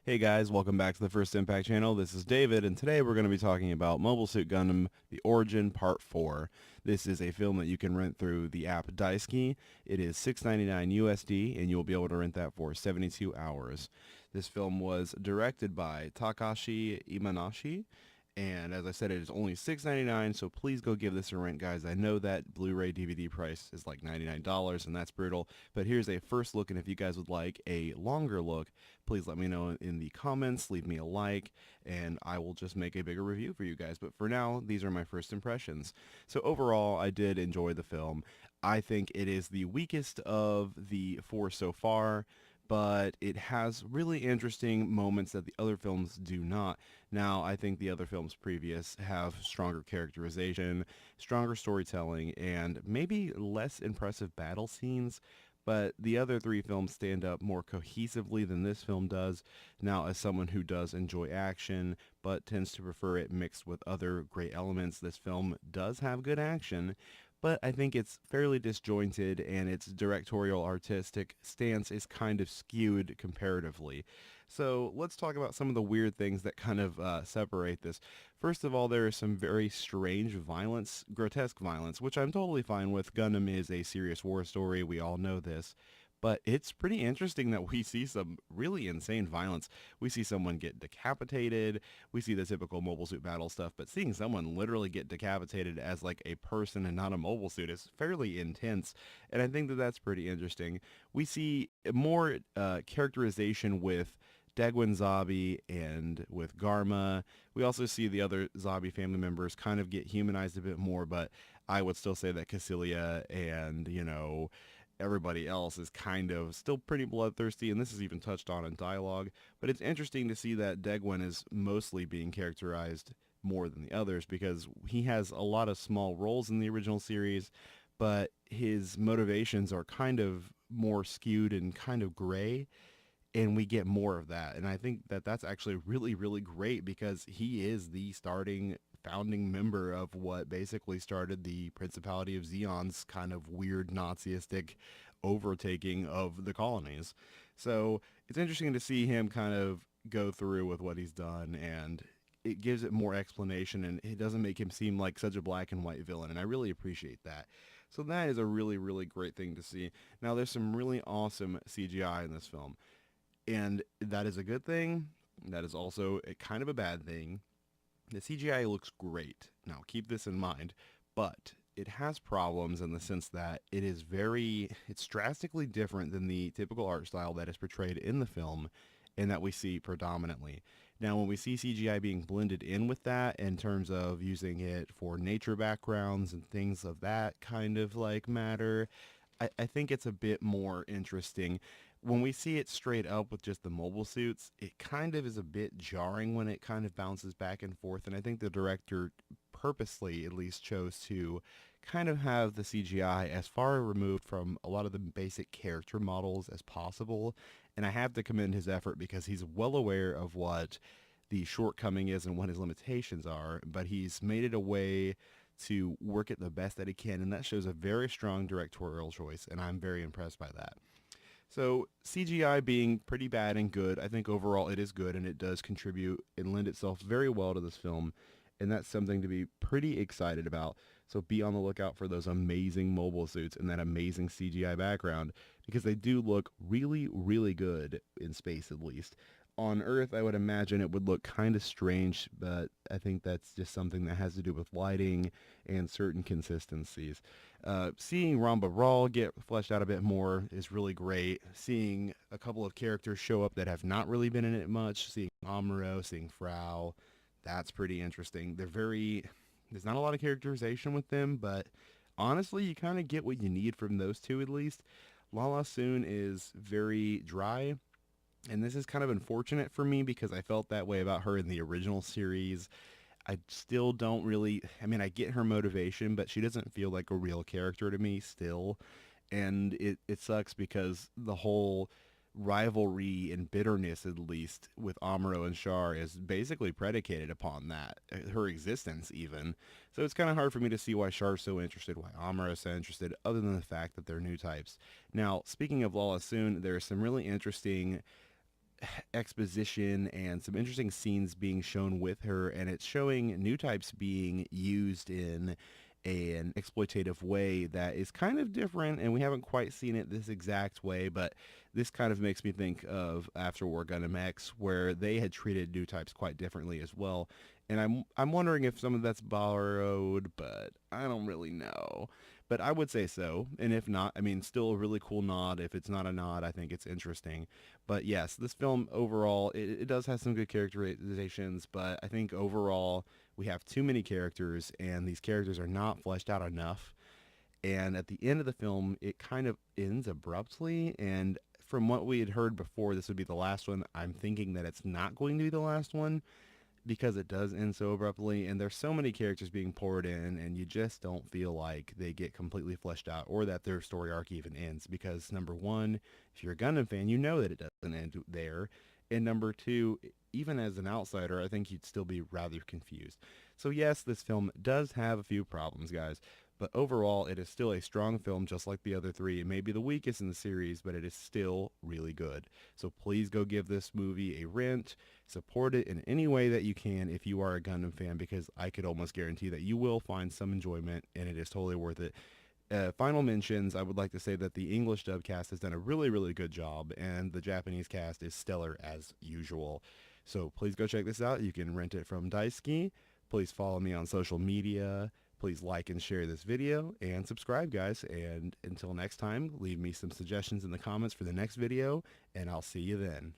Hey guys, welcome back to the First Impact channel. This is David, and today we're going to be talking about Mobilesuit Gundam: The Origin Part 4. This is a film that you can rent through the app Daisuki. It is $6.99 USD, and you'll be able to rent that for 72 hours. This film was directed by Takashi Imanashi, and as I said, it is only $6.99, so please go give this a rent, guys. I know that Blu-ray DVD price is like $99, and that's brutal, but here's a first look, and if you guys would like a longer look, please let me know in the comments, leave me a like, and I will just make a bigger review for you guys. But for now, these are my first impressions. So overall, I did enjoy the film. I think it is the weakest of the four so far, but it has really interesting moments that the other films do not. Now, I think the other films previous have stronger characterization, stronger storytelling, and maybe less impressive battle scenes, but the other three films stand up more cohesively than this film does. Now, as someone who does enjoy action, but tends to prefer it mixed with other great elements, this film does have good action, but I think it's fairly disjointed and its directorial artistic stance is kind of skewed comparatively. So let's talk about some of the weird things that kind of separate this. First of all, there is some very strange violence, grotesque violence, which I'm totally fine with. Gundam is a serious war story, we all know this. But it's pretty interesting that we see some really insane violence. We see someone get decapitated. We see the typical mobile suit battle stuff, but seeing someone literally get decapitated as like a person and not a mobile suit is fairly intense. And I think that that's pretty interesting. We see more characterization with Degwin Zabi and with Garma. We also see the other Zabi family members kind of get humanized a bit more, but I would still say that Cassilia and, everybody else is kind of still pretty bloodthirsty, and this is even touched on in dialogue. But it's interesting to see that Degwin is mostly being characterized more than the others because he has a lot of small roles in the original series, but his motivations are kind of more skewed and kind of gray, and we get more of that. And I think that that's actually really, really great because he is the starting founding member of what basically started the Principality of Zeon's kind of weird Nazistic overtaking of the colonies. So it's interesting to see him kind of go through with what he's done, and it gives it more explanation, and it doesn't make him seem like such a black and white villain, and I really appreciate that. So that is a really, really great thing to see. Now, there's some really awesome CGI in this film, and that is a good thing. That is also a kind of a bad thing. The CGI looks great. Now, keep this in mind, but it has problems in the sense that it's drastically different than the typical art style that is portrayed in the film and that we see predominantly. Now, when we see CGI being blended in with that in terms of using it for nature backgrounds and things of that kind of like matter, I think it's a bit more interesting. When we see it straight up with just the mobile suits, it kind of is a bit jarring when it kind of bounces back and forth. And I think the director purposely at least chose to kind of have the CGI as far removed from a lot of the basic character models as possible. And I have to commend his effort because he's well aware of what the shortcoming is and what his limitations are, but he's made it a way to work it the best that he can, and that shows a very strong directorial choice, and I'm very impressed by that. So CGI being pretty bad and good, I think overall it is good and it does contribute and lend itself very well to this film, and that's something to be pretty excited about. So be on the lookout for those amazing mobile suits and that amazing CGI background because they do look really, really good in space at least. On Earth, I would imagine it would look kind of strange, but I think that's just something that has to do with lighting and certain consistencies. Seeing Ramba Raw get fleshed out a bit more is really great. Seeing a couple of characters show up that have not really been in it much, seeing Amuro, seeing Frau, that's pretty interesting. There's not a lot of characterization with them, but honestly, you kind of get what you need from those two at least. Lala Soon is very dry, and this is kind of unfortunate for me because I felt that way about her in the original series. I still don't really, I mean, I get her motivation, but she doesn't feel like a real character to me still. And it sucks because the whole rivalry and bitterness, at least, with Amuro and Char is basically predicated upon that, her existence even. So it's kind of hard for me to see why Char's so interested, why Amuro's so interested, other than the fact that they're new types. Now, speaking of Lala Soon, there's some really interesting exposition and some interesting scenes being shown with her, and it's showing new types being used in an exploitative way that is kind of different, and we haven't quite seen it this exact way, but this kind of makes me think of After War Gundam X, where they had treated new types quite differently as well. And I'm wondering if some of that's borrowed, but I don't really know. But I would say so. And if not, I mean, still a really cool nod. If it's not a nod, I think it's interesting. But yes, this film overall, it does have some good characterizations, but I think overall we have too many characters, and these characters are not fleshed out enough. And at the end of the film, it kind of ends abruptly. And from what we had heard before, this would be the last one. I'm thinking that it's not going to be the last one because it does end so abruptly, and there's so many characters being poured in, and you just don't feel like they get completely fleshed out or that their story arc even ends. Because number one, if you're a Gundam fan, you know that it doesn't end there, and number two, even as an outsider, I think you'd still be rather confused. So yes, this film does have a few problems, guys, but overall, it is still a strong film, just like the other three. It may be the weakest in the series, but it is still really good. So please go give this movie a rent. Support it in any way that you can if you are a Gundam fan, because I could almost guarantee that you will find some enjoyment, and it is totally worth it. Final mentions, I would like to say that the English dub cast has done a really, really good job, and the Japanese cast is stellar as usual. So please go check this out. You can rent it from Daisuke. Please follow me on social media. Please like and share this video, and subscribe, guys. And until next time, leave me some suggestions in the comments for the next video, and I'll see you then.